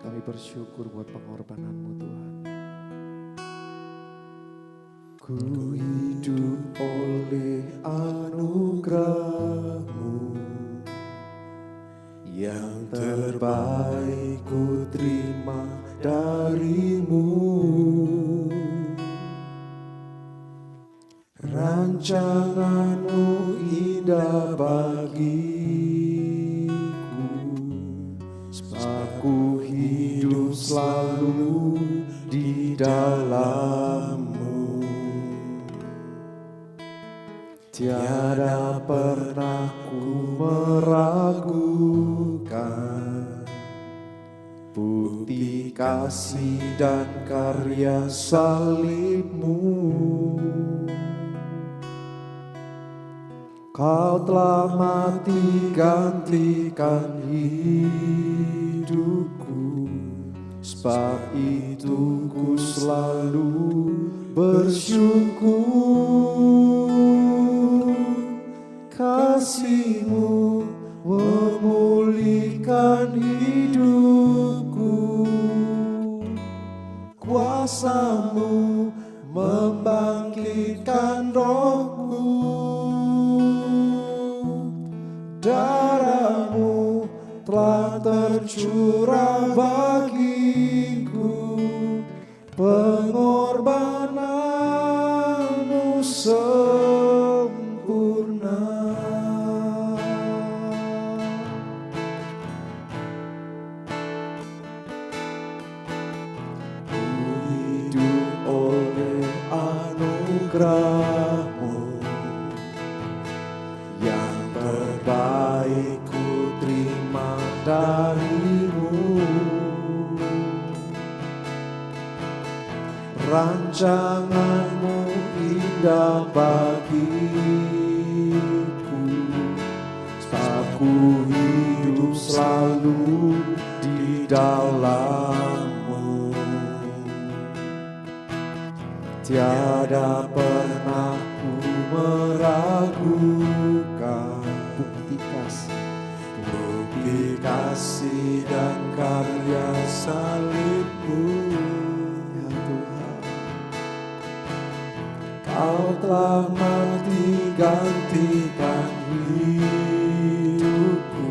Kami bersyukur buat pengorbanan-Mu Tuhan. Ku hidup oleh anugerah-Mu, yang terbaik ku terima dari-Mu. Rancangan-Mu indah bagiku, sebab ku hidup selalu di dalam-Mu. Tiada pernah ku meragukan bukti kasih dan karya salib-Mu. Kau telah mati gantikan hidupku, sebab itu ku selalu bersyukur. Kasih-Mu memulihkan hidupku, kuasa-Mu membangkitkan rohku. Darah-Mu telah tercurah bagiku, pengorbanan-Mu sempurna. Ku hidup oleh anugerah-Mu, yang terbaik ku terima dari-Mu. Rancangan-Mu indah bagiku, sebab ku hidup selalu di dalam-Mu. Tiada pernah ku meragukan bukti kasih dan karya salib-Mu. Ya Tuhan, Kau telah mati gantikan hidupku,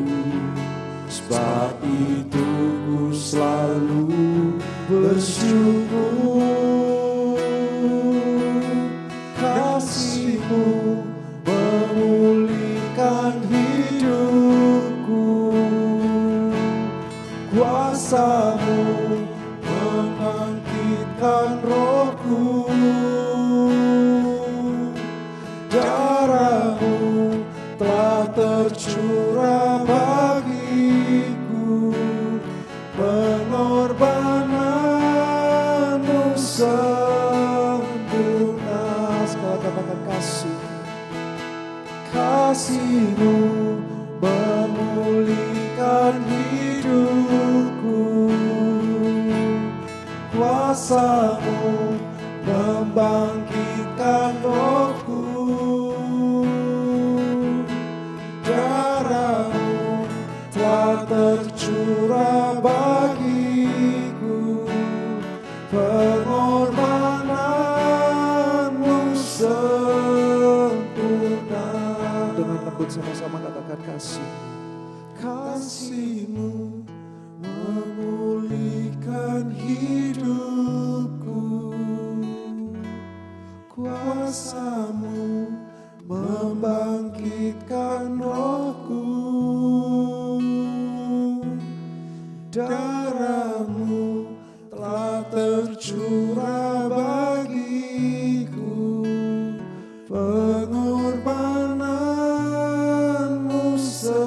sebab itu ku selalu bersyukur. Kasih-Mu memulihkan hidupku, kuasa-Mu membangkitkan rohku. Darah-Mu telah tercurah bagiku, pengorbanan-Mu sempurna. Sekali katakan kasih. Kasih-Mu memulihkan hidupku, kuasa-Mu membangkitkan rohku. Darah-Mu telah tercurah bagiku, pengorbanan-Mu sempurna. Dengan lembut sama-sama katakan kasih. Kasih-Mu memulihkan hidupku, kuasa-Mu membangkitkan rohku. Darah-Mu telah tercurah bagiku, pengorbanan-Mu sempurna.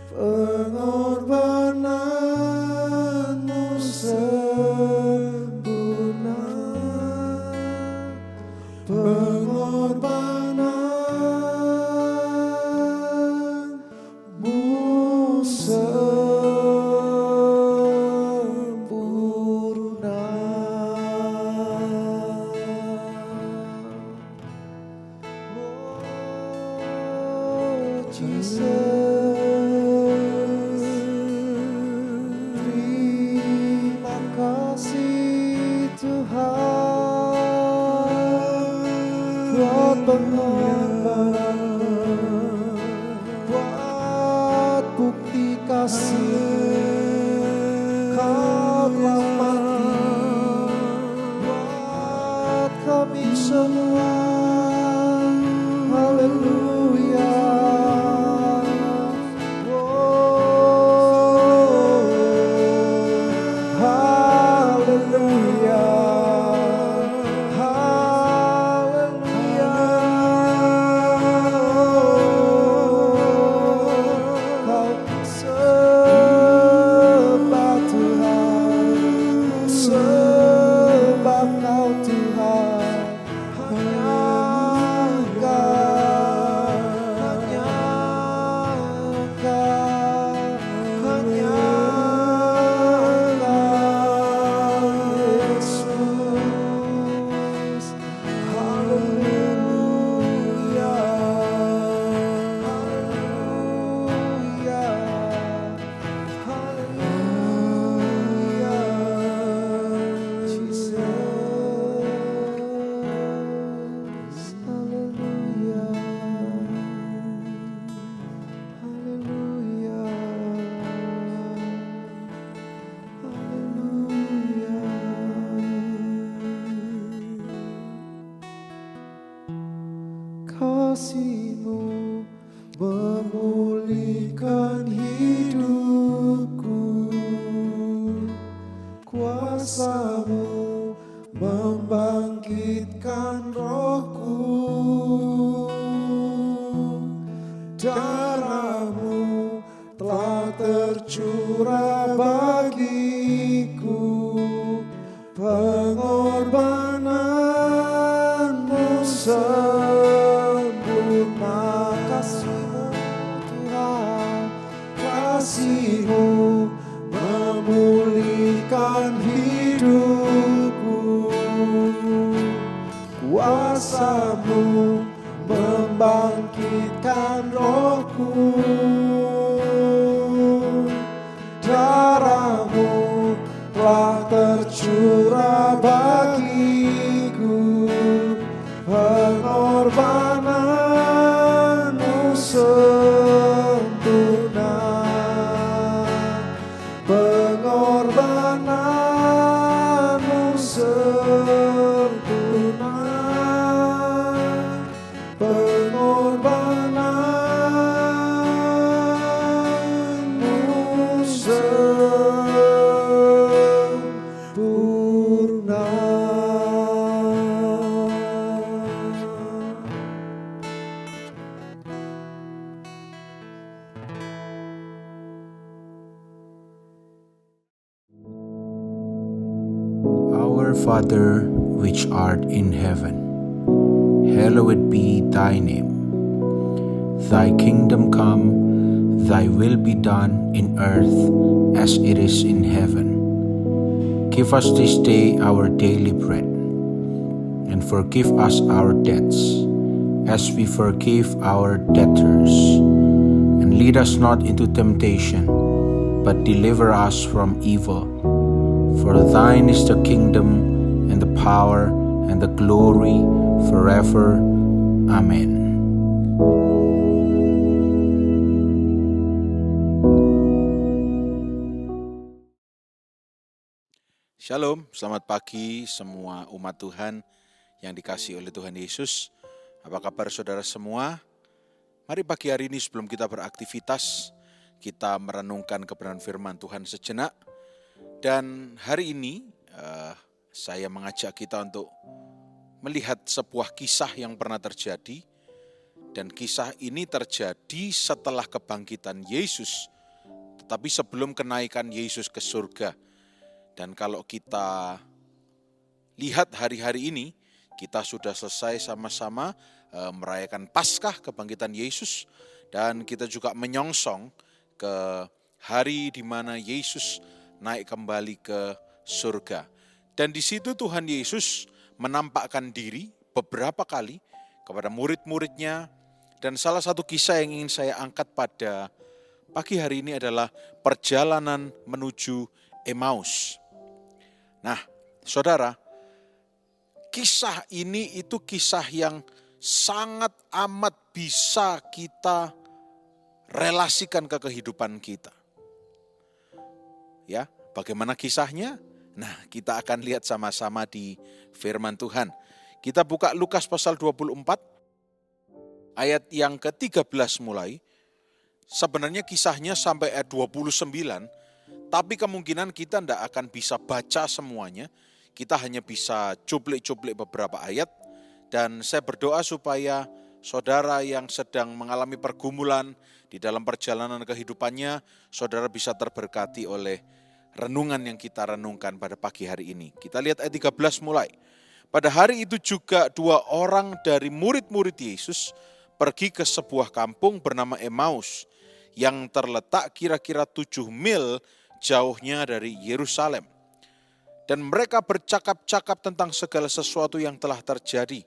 Pengorbanan-Mu sempurna. Pengorbanan-Mu sempurna. Oh Jesus. telah tercurah bagiku, pengorbananmu sempurna. Kasih-Mu Tuhan, kasih-Mu memulihkan hidupku, kuasa-Mu membangkitkan rohku, darah-Mu telah tercurah bagiku, pengorbananmu sempurna, pengorbananmu sempurna, pengorbananmu sempurna. Our Father, which art in heaven, hallowed be thy name. Thy kingdom come, thy will be done in earth as it is in heaven. Give us this day our daily bread, and forgive us our debts, as we forgive our debtors. And lead us not into temptation, but deliver us from evil. For thine is the kingdom, and the power, and the glory, forever. Amen. Shalom, selamat pagi semua umat Tuhan yang dikasihi oleh Tuhan Yesus. Apa kabar saudara semua? Mari pagi hari ini sebelum kita beraktivitas, kita merenungkan kebenaran firman Tuhan sejenak. Dan hari ini saya mengajak kita untuk melihat sebuah kisah yang pernah terjadi. Dan kisah ini terjadi setelah kebangkitan Yesus, tetapi sebelum kenaikan Yesus ke surga. Dan kalau kita lihat hari-hari ini, kita sudah selesai sama-sama merayakan Paskah kebangkitan Yesus. Dan kita juga menyongsong ke hari di mana Yesus naik kembali ke surga. Dan di situ Tuhan Yesus menampakkan diri beberapa kali kepada murid-muridnya. Dan salah satu kisah yang ingin saya angkat pada pagi hari ini adalah perjalanan menuju Emmaus. Nah, saudara, kisah ini itu kisah yang sangat amat bisa kita relasikan ke kehidupan kita. Ya, bagaimana kisahnya? Nah, kita akan lihat sama-sama di firman Tuhan. Kita buka Lukas pasal 24, ayat yang ke-13 mulai. Sebenarnya kisahnya sampai ayat 29, tapi kemungkinan kita tidak akan bisa baca semuanya. Kita hanya bisa cuplik-cuplik beberapa ayat. Dan saya berdoa supaya saudara yang sedang mengalami pergumulan di dalam perjalanan kehidupannya, saudara bisa terberkati oleh renungan yang kita renungkan pada pagi hari ini. Kita lihat ayat 13 mulai. Pada hari itu juga 2 orang dari murid-murid Yesus pergi ke sebuah kampung bernama Emmaus yang terletak kira-kira 7 mil jauhnya dari Yerusalem. Dan mereka bercakap-cakap tentang segala sesuatu yang telah terjadi.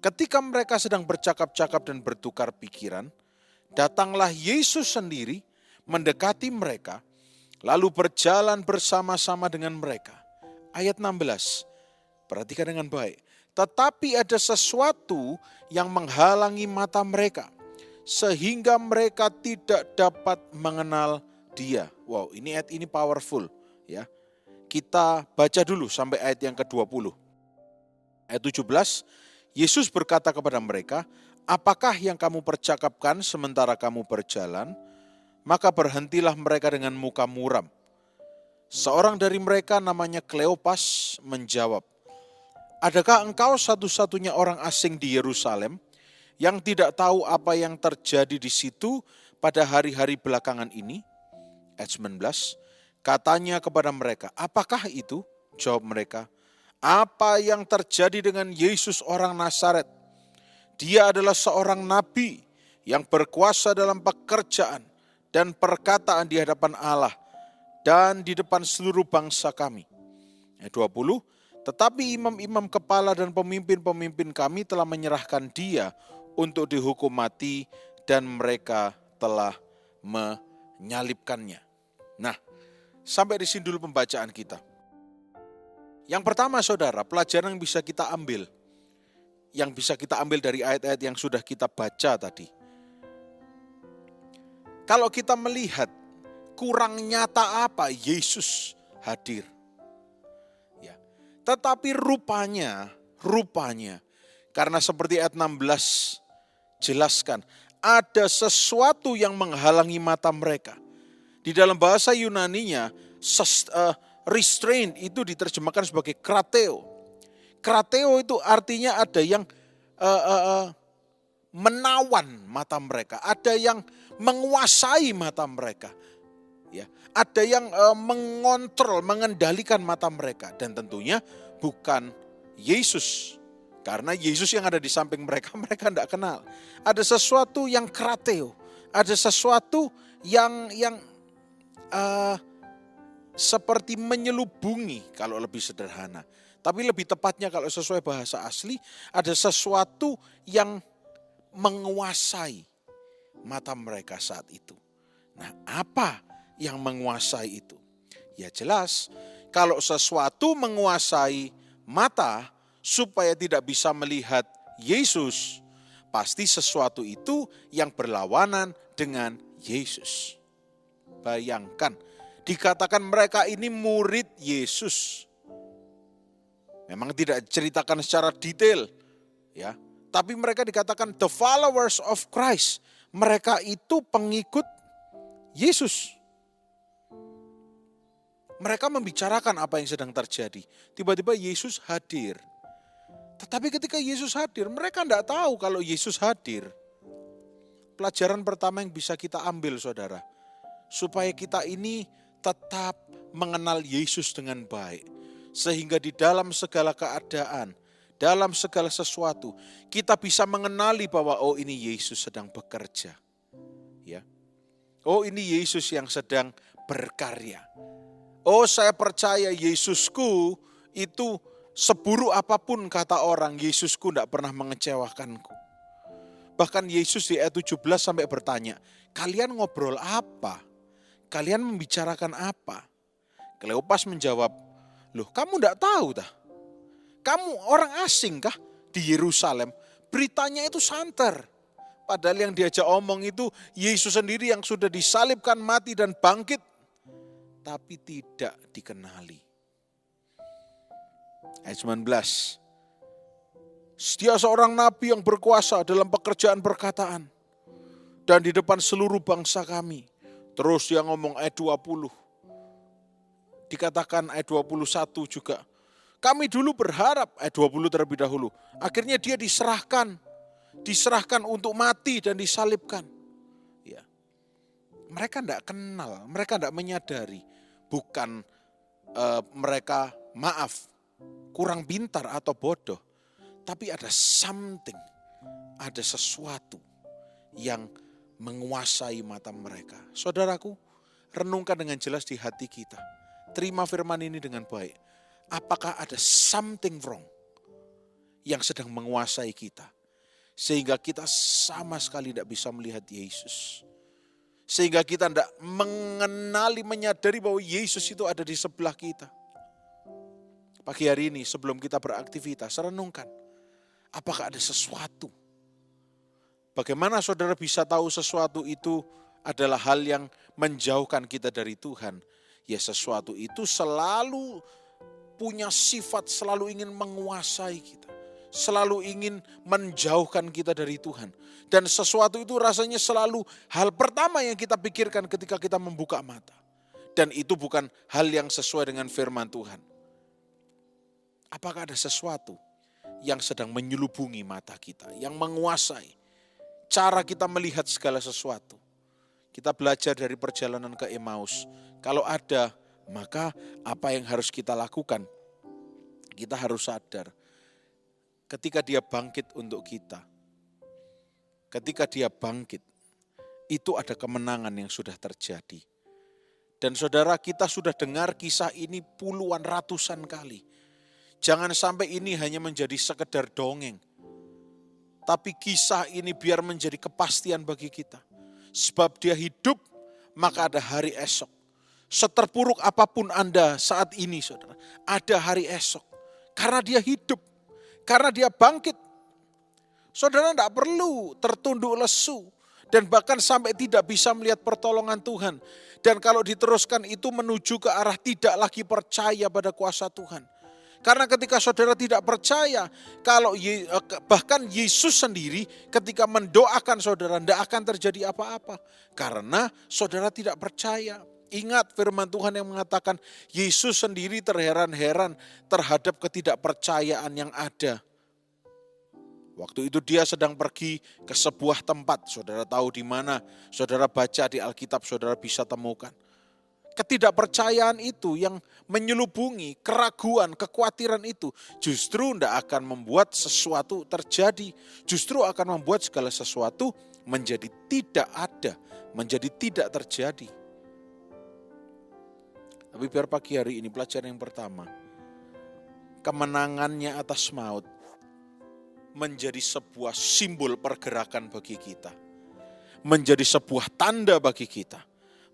Ketika mereka sedang bercakap-cakap dan bertukar pikiran, datanglah Yesus sendiri mendekati mereka, lalu berjalan bersama-sama dengan mereka. Ayat 16, perhatikan dengan baik. Tetapi ada sesuatu yang menghalangi mata mereka, sehingga mereka tidak dapat mengenal Dia. Wow, ini ayat ini powerful, ya. Kita baca dulu sampai ayat yang ke-20. Ayat 17, Yesus berkata kepada mereka, "Apakah yang kamu percakapkan sementara kamu berjalan?" Maka berhentilah mereka dengan muka muram. Seorang dari mereka namanya Kleopas menjawab, "Adakah engkau satu-satunya orang asing di Yerusalem yang tidak tahu apa yang terjadi di situ pada hari-hari belakangan ini, ayat 19, katanya kepada mereka, apakah itu? Jawab mereka, apa yang terjadi dengan Yesus orang Nazaret? Dia adalah seorang nabi yang berkuasa dalam pekerjaan dan perkataan di hadapan Allah dan di depan seluruh bangsa kami. Ayat 20, tetapi imam-imam kepala dan pemimpin-pemimpin kami telah menyerahkan dia untuk dihukum mati dan mereka telah menyalibkannya. Nah, sampai di sini dulu pembacaan kita. Yang pertama saudara, pelajaran yang bisa kita ambil. Yang bisa kita ambil dari ayat-ayat yang sudah kita baca tadi. Kalau kita melihat kurang nyata apa Yesus hadir. Ya. Tetapi rupanya, karena seperti ayat 16 jelaskan, ada sesuatu yang menghalangi mata mereka. Di dalam bahasa Yunaninya, restraint itu diterjemahkan sebagai krateo. Krateo itu artinya ada yang menawan mata mereka, ada yang menguasai mata mereka, ya, ada yang mengontrol, mengendalikan mata mereka, dan tentunya bukan Yesus, karena Yesus yang ada di samping mereka, mereka tidak kenal. Ada sesuatu yang krateo, ada sesuatu yang seperti menyelubungi kalau lebih sederhana. Tapi lebih tepatnya kalau sesuai bahasa asli, ada sesuatu yang menguasai mata mereka saat itu. Nah, apa yang menguasai itu? Ya jelas, kalau sesuatu menguasai mata supaya tidak bisa melihat Yesus, pasti sesuatu itu yang berlawanan dengan Yesus. Bayangkan, dikatakan mereka ini murid Yesus. Memang tidak diceritakan secara detail, ya. Tapi mereka dikatakan the followers of Christ. Mereka itu pengikut Yesus. Mereka membicarakan apa yang sedang terjadi. Tiba-tiba Yesus hadir. Tetapi ketika Yesus hadir, mereka tidak tahu kalau Yesus hadir. Pelajaran pertama yang bisa kita ambil, saudara, supaya kita ini tetap mengenal Yesus dengan baik. Sehingga di dalam segala keadaan, dalam segala sesuatu, kita bisa mengenali bahwa oh ini Yesus sedang bekerja. Ya. Oh ini Yesus yang sedang berkarya. Oh saya percaya Yesusku itu seburuk apapun kata orang, Yesusku tidak pernah mengecewakanku. Bahkan Yesus di ayat 17 sampai bertanya, kalian ngobrol apa? Kalian membicarakan apa? Kleopas menjawab, loh kamu tidak tahu dah? Kamu orang asing kah di Yerusalem? Beritanya itu santer. Padahal yang diajak omong itu Yesus sendiri yang sudah disalibkan, mati dan bangkit. Tapi tidak dikenali. Ayat 19. Dia seorang nabi yang berkuasa dalam pekerjaan perkataan. Dan di depan seluruh bangsa kami. Terus dia ngomong ayat 20. Dikatakan ayat 21 juga. Kami dulu berharap, ayat 20 terlebih dahulu. Akhirnya dia diserahkan untuk mati dan disalibkan. Ya. Mereka tidak kenal, mereka tidak menyadari. Bukan mereka kurang pintar atau bodoh. Tapi ada something, ada sesuatu yang menguasai mata mereka. Saudaraku, renungkan dengan jelas di hati kita. Terima firman ini dengan baik. Apakah ada something wrong yang sedang menguasai kita? Sehingga kita sama sekali tidak bisa melihat Yesus. Sehingga kita tidak mengenali, menyadari bahwa Yesus itu ada di sebelah kita. Pagi hari ini sebelum kita beraktivitas, renungkan. Apakah ada sesuatu? Bagaimana saudara bisa tahu sesuatu itu adalah hal yang menjauhkan kita dari Tuhan? Ya sesuatu itu selalu punya sifat, selalu ingin menguasai kita. Selalu ingin menjauhkan kita dari Tuhan. Dan sesuatu itu rasanya selalu hal pertama yang kita pikirkan ketika kita membuka mata. Dan itu bukan hal yang sesuai dengan firman Tuhan. Apakah ada sesuatu yang sedang menyelubungi mata kita, yang menguasai cara kita melihat segala sesuatu? Kita belajar dari perjalanan ke Emmaus. Kalau ada, maka apa yang harus kita lakukan? Kita harus sadar ketika dia bangkit untuk kita. Ketika dia bangkit, itu ada kemenangan yang sudah terjadi. Dan saudara, kita sudah dengar kisah ini puluhan ratusan kali. Jangan sampai ini hanya menjadi sekedar dongeng. Tapi kisah ini biar menjadi kepastian bagi kita. Sebab dia hidup, maka ada hari esok. Seterpuruk apapun Anda saat ini, saudara, ada hari esok. Karena dia hidup, karena dia bangkit. Saudara tidak perlu tertunduk lesu. Dan bahkan sampai tidak bisa melihat pertolongan Tuhan. Dan kalau diteruskan itu menuju ke arah tidak lagi percaya pada kuasa Tuhan. Karena ketika saudara tidak percaya, bahkan Yesus sendiri ketika mendoakan saudara tidak akan terjadi apa-apa. Karena saudara tidak percaya. Ingat firman Tuhan yang mengatakan Yesus sendiri terheran-heran terhadap ketidakpercayaan yang ada. Waktu itu dia sedang pergi ke sebuah tempat, saudara tahu di mana, saudara baca di Alkitab, saudara bisa temukan. Ketidakpercayaan itu yang menyelubungi, keraguan, kekhawatiran itu justru tidak akan membuat sesuatu terjadi. Justru akan membuat segala sesuatu menjadi tidak ada, menjadi tidak terjadi. Tapi biar pagi hari ini pelajaran yang pertama, kemenangannya atas maut menjadi sebuah simbol pergerakan bagi kita. Menjadi sebuah tanda bagi kita.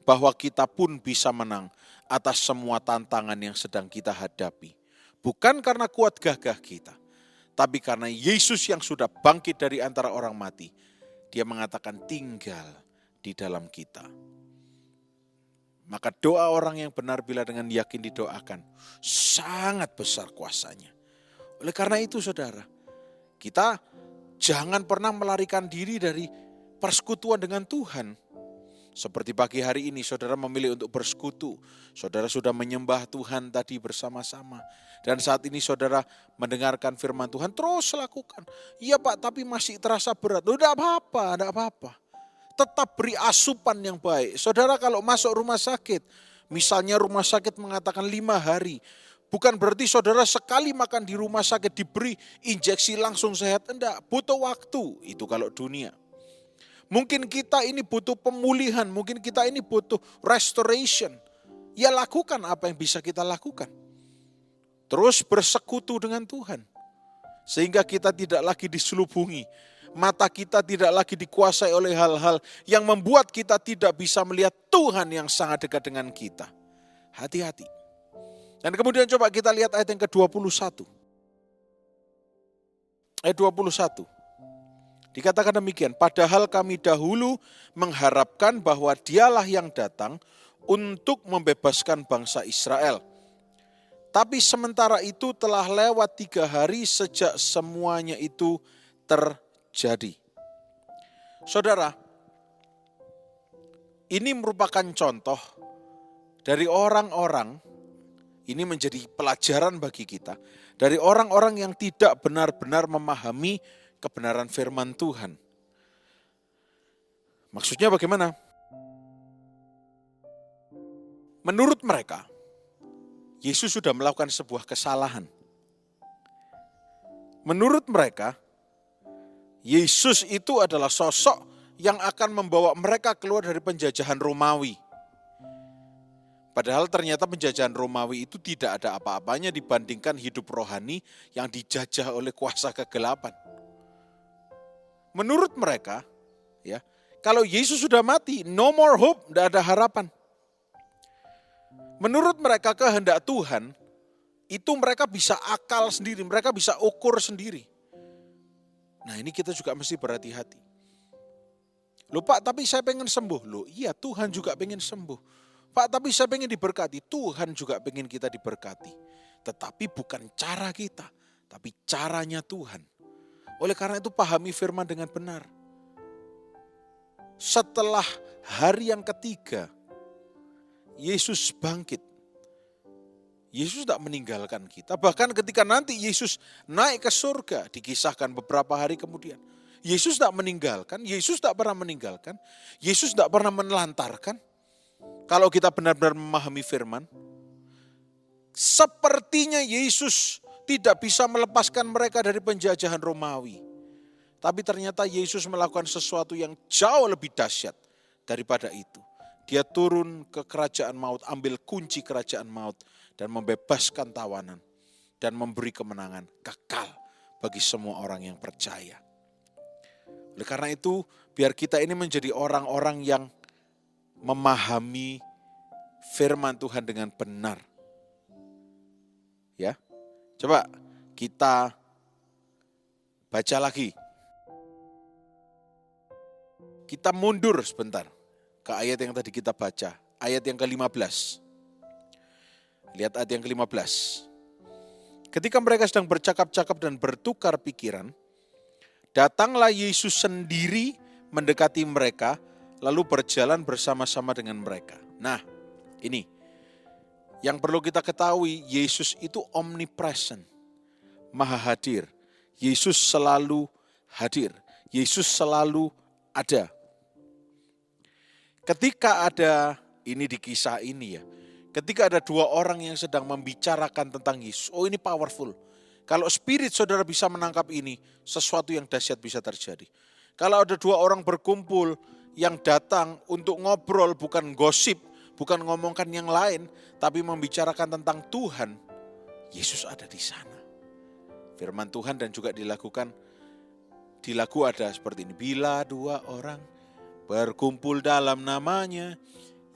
Bahwa kita pun bisa menang atas semua tantangan yang sedang kita hadapi. Bukan karena kuat gagah kita. Tapi karena Yesus yang sudah bangkit dari antara orang mati. Dia mengatakan tinggal di dalam kita. Maka doa orang yang benar bila dengan yakin didoakan. Sangat besar kuasanya. Oleh karena itu saudara. Kita jangan pernah melarikan diri dari persekutuan dengan Tuhan. Seperti pagi hari ini saudara memilih untuk bersekutu. Saudara sudah menyembah Tuhan tadi bersama-sama. Dan saat ini saudara mendengarkan firman Tuhan terus lakukan. Iya Pak, tapi masih terasa berat. Tidak apa-apa. Tetap beri asupan yang baik. Saudara kalau masuk rumah sakit, misalnya rumah sakit mengatakan 5 hari. Bukan berarti saudara sekali makan di rumah sakit diberi injeksi langsung sehat. Enggak, butuh waktu. Itu kalau dunia. Mungkin kita ini butuh pemulihan. Mungkin kita ini butuh restoration. Ya lakukan apa yang bisa kita lakukan. Terus bersekutu dengan Tuhan. Sehingga kita tidak lagi diselubungi. Mata kita tidak lagi dikuasai oleh hal-hal yang membuat kita tidak bisa melihat Tuhan yang sangat dekat dengan kita. Hati-hati. Dan kemudian coba kita lihat ayat yang ke-21. Ayat 21. Dikatakan demikian, padahal kami dahulu mengharapkan bahwa dialah yang datang untuk membebaskan bangsa Israel. Tapi sementara itu telah lewat 3 hari sejak semuanya itu terjadi. Saudara, ini merupakan contoh dari orang-orang. Ini menjadi pelajaran bagi kita. Dari orang-orang yang tidak benar-benar memahami kebenaran firman Tuhan. Maksudnya bagaimana? Menurut mereka, Yesus sudah melakukan sebuah kesalahan. Menurut mereka, Yesus itu adalah sosok yang akan membawa mereka keluar dari penjajahan Romawi. Padahal ternyata penjajahan Romawi itu tidak ada apa-apanya dibandingkan hidup rohani yang dijajah oleh kuasa kegelapan. Menurut mereka, ya, kalau Yesus sudah mati, no more hope, tidak ada harapan. Menurut mereka kehendak Tuhan, itu mereka bisa akal sendiri, mereka bisa ukur sendiri. Nah ini kita juga mesti berhati-hati. Loh Pak, tapi saya pengen sembuh. Loh iya, Tuhan juga pengen sembuh. Pak, tapi saya pengen diberkati. Tuhan juga pengen kita diberkati. Tetapi bukan cara kita, tapi caranya Tuhan. Oleh karena itu pahami firman dengan benar. Setelah hari yang ketiga, Yesus bangkit. Yesus tidak meninggalkan kita. Bahkan ketika nanti Yesus naik ke surga, dikisahkan beberapa hari kemudian. Yesus tidak meninggalkan, Yesus tidak pernah meninggalkan, Yesus tidak pernah menelantarkan. Kalau kita benar-benar memahami firman, sepertinya Yesus tidak bisa melepaskan mereka dari penjajahan Romawi. Tapi ternyata Yesus melakukan sesuatu yang jauh lebih dahsyat daripada itu. Dia turun ke kerajaan maut, ambil kunci kerajaan maut, dan membebaskan tawanan, dan memberi kemenangan kekal bagi semua orang yang percaya. Oleh karena itu, biar kita ini menjadi orang-orang yang memahami firman Tuhan dengan benar. Ya, coba kita baca lagi. Kita mundur sebentar ke ayat yang tadi kita baca, ayat yang ke-15. Lihat ayat yang ke-15. Ketika mereka sedang bercakap-cakap dan bertukar pikiran, datanglah Yesus sendiri mendekati mereka, lalu berjalan bersama-sama dengan mereka. Nah, ini yang perlu kita ketahui, Yesus itu omnipresent, maha hadir. Yesus selalu hadir. Yesus selalu ada. Ketika ada, ini di kisah ini ya, ketika ada dua orang yang sedang membicarakan tentang Yesus, oh ini powerful. Kalau spirit saudara bisa menangkap ini, sesuatu yang dahsyat bisa terjadi. Kalau ada dua orang berkumpul yang datang untuk ngobrol, bukan gosip, bukan ngomongkan yang lain, tapi membicarakan tentang Tuhan, Yesus ada di sana. Firman Tuhan dan juga dilakukan, di lagu ada seperti ini. Bila dua orang berkumpul dalam namanya,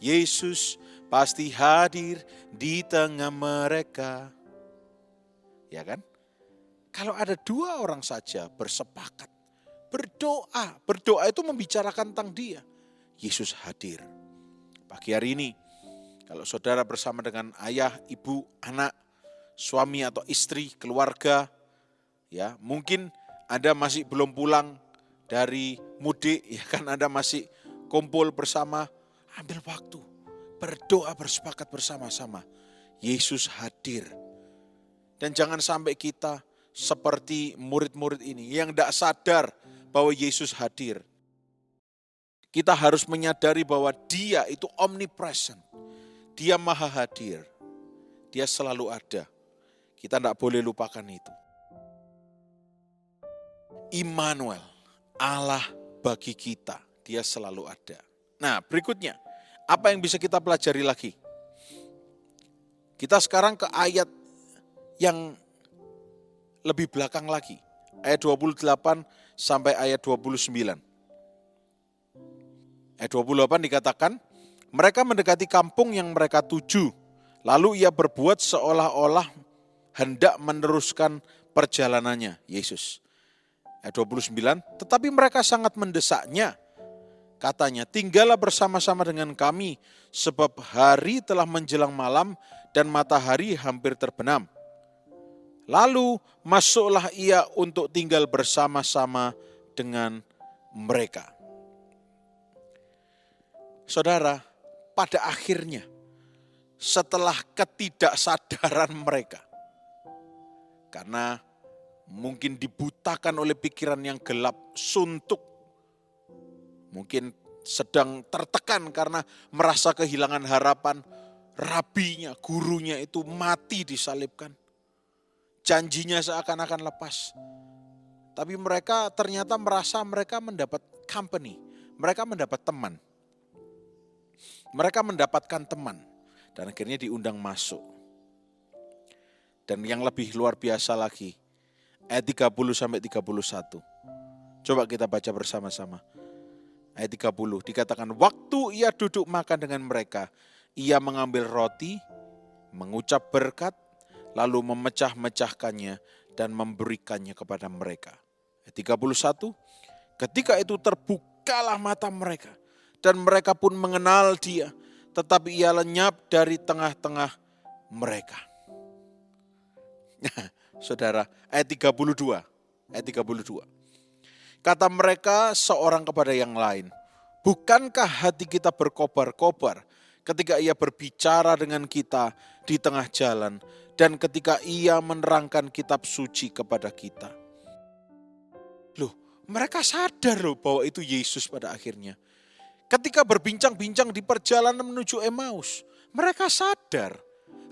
Yesus pasti hadir di tengah mereka. Ya kan? Kalau ada dua orang saja bersepakat, berdoa itu membicarakan tentang dia, Yesus hadir. Pagi hari ini, kalau saudara bersama dengan ayah, ibu, anak, suami atau istri, keluarga, ya mungkin Anda masih belum pulang dari mudik, ya kan Anda masih kumpul bersama, ambil waktu, berdoa bersepakat bersama-sama, Yesus hadir. Dan jangan sampai kita seperti murid-murid ini yang tidak sadar bahwa Yesus hadir. Kita harus menyadari bahwa dia itu omnipresent. Dia maha hadir. Dia selalu ada. Kita tidak boleh lupakan itu. Immanuel, Allah bagi kita. Dia selalu ada. Nah berikutnya, apa yang bisa kita pelajari lagi? Kita sekarang ke ayat yang lebih belakang lagi. Ayat 28 sampai ayat 29. Ayat 28 dikatakan, mereka mendekati kampung yang mereka tuju. Lalu ia berbuat seolah-olah hendak meneruskan perjalanannya, Yesus. Ayat 29, tetapi mereka sangat mendesaknya. Katanya, tinggallah bersama-sama dengan kami, sebab hari telah menjelang malam dan matahari hampir terbenam. Lalu masuklah ia untuk tinggal bersama-sama dengan mereka. Saudara, pada akhirnya setelah ketidaksadaran mereka, karena mungkin dibutakan oleh pikiran yang gelap, suntuk, mungkin sedang tertekan karena merasa kehilangan harapan, rabinya, gurunya itu mati disalibkan. Janjinya seakan-akan lepas. Tapi mereka ternyata merasa mereka mendapat company. Mereka mendapat teman. Mereka mendapatkan teman. Dan akhirnya diundang masuk. Dan yang lebih luar biasa lagi, ayat 30 sampai 31. Coba kita baca bersama-sama. Ayat 30 dikatakan, waktu ia duduk makan dengan mereka, ia mengambil roti, mengucap berkat, lalu memecah-mecahkannya dan memberikannya kepada mereka. Ayat 31, ketika itu terbukalah mata mereka dan mereka pun mengenal dia, tetapi ia lenyap dari tengah-tengah mereka. Saudara, ayat 32. Kata mereka seorang kepada yang lain, bukankah hati kita berkobar-kobar ketika ia berbicara dengan kita di tengah jalan dan ketika ia menerangkan kitab suci kepada kita? Loh, Mereka sadar loh bahwa itu Yesus pada akhirnya. Ketika berbincang-bincang di perjalanan menuju Emmaus, mereka sadar.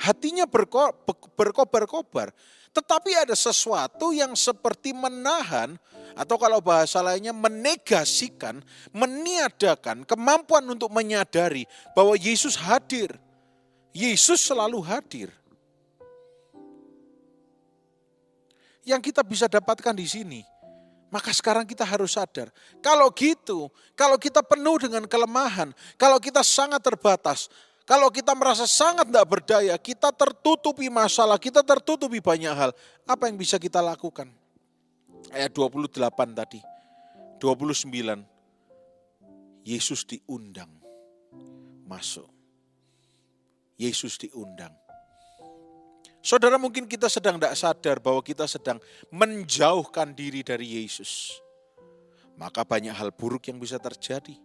Hatinya berkobar-kobar. Tetapi ada sesuatu yang seperti menahan, atau kalau bahasa lainnya menegasikan, meniadakan kemampuan untuk menyadari bahwa Yesus hadir. Yesus selalu hadir. Yang kita bisa dapatkan di sini, maka sekarang kita harus sadar. Kalau gitu, kalau kita penuh dengan kelemahan, kalau kita sangat terbatas, kalau kita merasa sangat tidak berdaya, kita tertutupi masalah, kita tertutupi banyak hal. Apa yang bisa kita lakukan? Ayat 28 tadi, 29. Yesus diundang masuk. Yesus diundang. Saudara, mungkin kita sedang tidak sadar bahwa kita sedang menjauhkan diri dari Yesus. Maka banyak hal buruk yang bisa terjadi.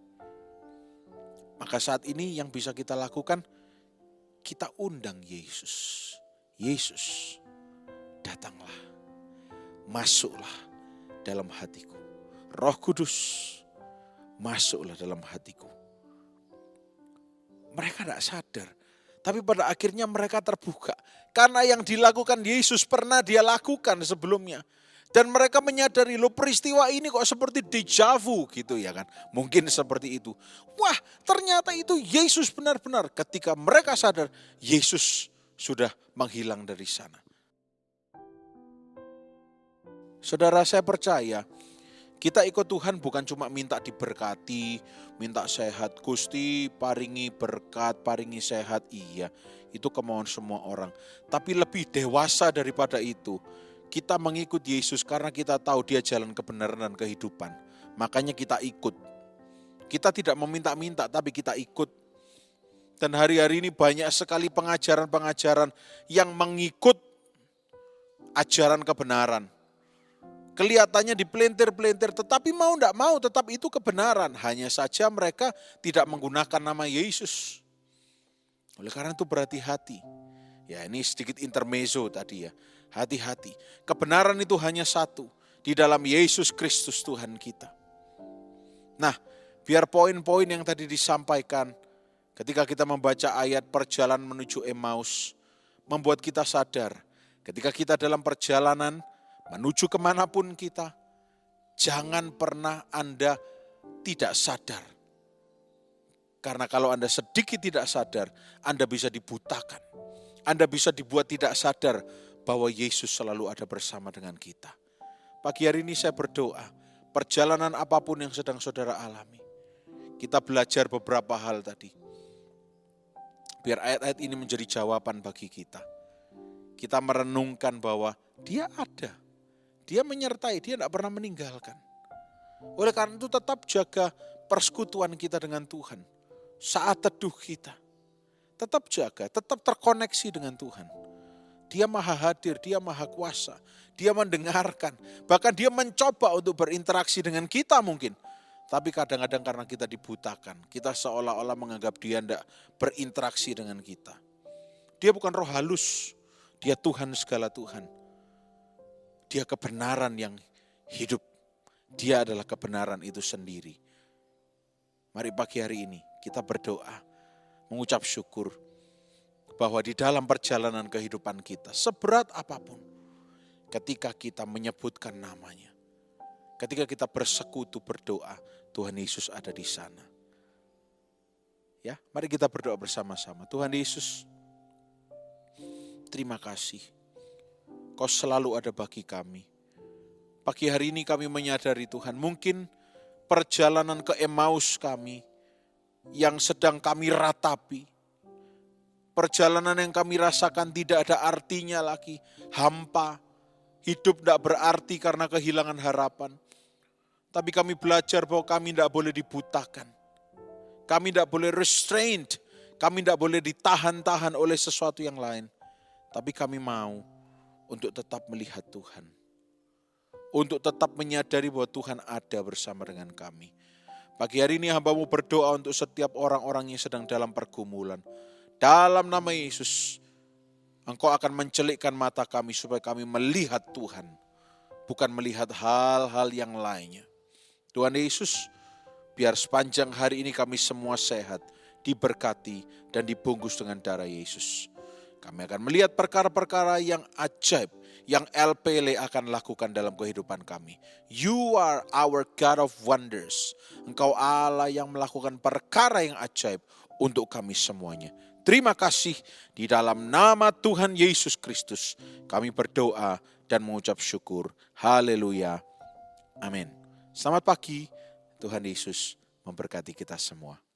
Maka saat ini yang bisa kita lakukan, kita undang Yesus. Yesus, datanglah, masuklah dalam hatiku. Roh Kudus, masuklah dalam hatiku. Mereka tidak sadar. Tapi pada akhirnya mereka terbuka. Karena yang dilakukan Yesus pernah dia lakukan sebelumnya. Dan mereka menyadari, loh peristiwa ini kok seperti deja vu gitu ya kan. Mungkin seperti itu. Wah, ternyata itu Yesus benar-benar. Ketika mereka sadar, Yesus sudah menghilang dari sana. Saudara, saya percaya kita ikut Tuhan bukan cuma minta diberkati, minta sehat. Gusti paringi berkat, paringi sehat. Iya, itu kemauan semua orang. Tapi lebih dewasa daripada itu, kita mengikut Yesus karena kita tahu dia jalan kebenaran dan kehidupan. Makanya kita ikut. Kita tidak meminta-minta, tapi kita ikut. Dan hari-hari ini banyak sekali pengajaran-pengajaran yang mengikut ajaran kebenaran. Kelihatannya dipelintir-pelintir, tetapi mau tidak mau tetap itu kebenaran. Hanya saja mereka tidak menggunakan nama Yesus. Oleh karena itu berhati-hati. Ya, ini sedikit intermezzo tadi ya. Hati-hati. Kebenaran itu hanya satu. Di dalam Yesus Kristus Tuhan kita. Nah, biar poin-poin yang tadi disampaikan ketika kita membaca ayat perjalanan menuju Emmaus membuat kita sadar. Ketika kita dalam perjalanan menuju kemanapun kita, jangan pernah Anda tidak sadar. Karena kalau Anda sedikit tidak sadar, Anda bisa dibutakan. Anda bisa dibuat tidak sadar bahwa Yesus selalu ada bersama dengan kita. Pagi hari ini saya berdoa, perjalanan apapun yang sedang saudara alami, kita belajar beberapa hal tadi. Biar ayat-ayat ini menjadi jawaban bagi kita. Kita merenungkan bahwa dia ada. Dia menyertai, dia tidak pernah meninggalkan. Oleh karena itu tetap jaga persekutuan kita dengan Tuhan. Saat teduh kita. Tetap jaga, tetap terkoneksi dengan Tuhan. Dia maha hadir, dia maha kuasa. Dia mendengarkan. Bahkan dia mencoba untuk berinteraksi dengan kita mungkin. Tapi kadang-kadang karena kita dibutakan. Kita seolah-olah menganggap dia tidak berinteraksi dengan kita. Dia bukan roh halus. Dia Tuhan segala Tuhan. Dia kebenaran yang hidup. Dia adalah kebenaran itu sendiri. Mari pagi hari ini kita berdoa, mengucap syukur bahwa di dalam perjalanan kehidupan kita, seberat apapun, ketika kita menyebutkan namanya, ketika kita bersekutu berdoa, Tuhan Yesus ada di sana. Ya, mari kita berdoa bersama-sama. Tuhan Yesus, terima kasih. Kau selalu ada bagi kami. Pagi hari ini kami menyadari Tuhan, mungkin perjalanan ke Emmaus kami yang sedang kami ratapi. Perjalanan yang kami rasakan tidak ada artinya lagi. Hampa, hidup tidak berarti karena kehilangan harapan. Tapi kami belajar bahwa kami tidak boleh dibutakan. Kami tidak boleh restrained. Kami tidak boleh ditahan-tahan oleh sesuatu yang lain. Tapi kami mau untuk tetap melihat Tuhan. Untuk tetap menyadari bahwa Tuhan ada bersama dengan kami. Pagi hari ini hamba-Mu berdoa untuk setiap orang-orang yang sedang dalam pergumulan. Dalam nama Yesus, Engkau akan mencelikkan mata kami supaya kami melihat Tuhan. Bukan melihat hal-hal yang lainnya. Tuhan Yesus, biar sepanjang hari ini kami semua sehat, diberkati, dan dibungkus dengan darah Yesus. Kami akan melihat perkara-perkara yang ajaib, yang LPL akan lakukan dalam kehidupan kami. You are our God of wonders. Engkau Allah yang melakukan perkara yang ajaib untuk kami semuanya. Terima kasih, di dalam nama Tuhan Yesus Kristus kami berdoa dan mengucap syukur. Haleluya. Amin. Selamat pagi, Tuhan Yesus memberkati kita semua.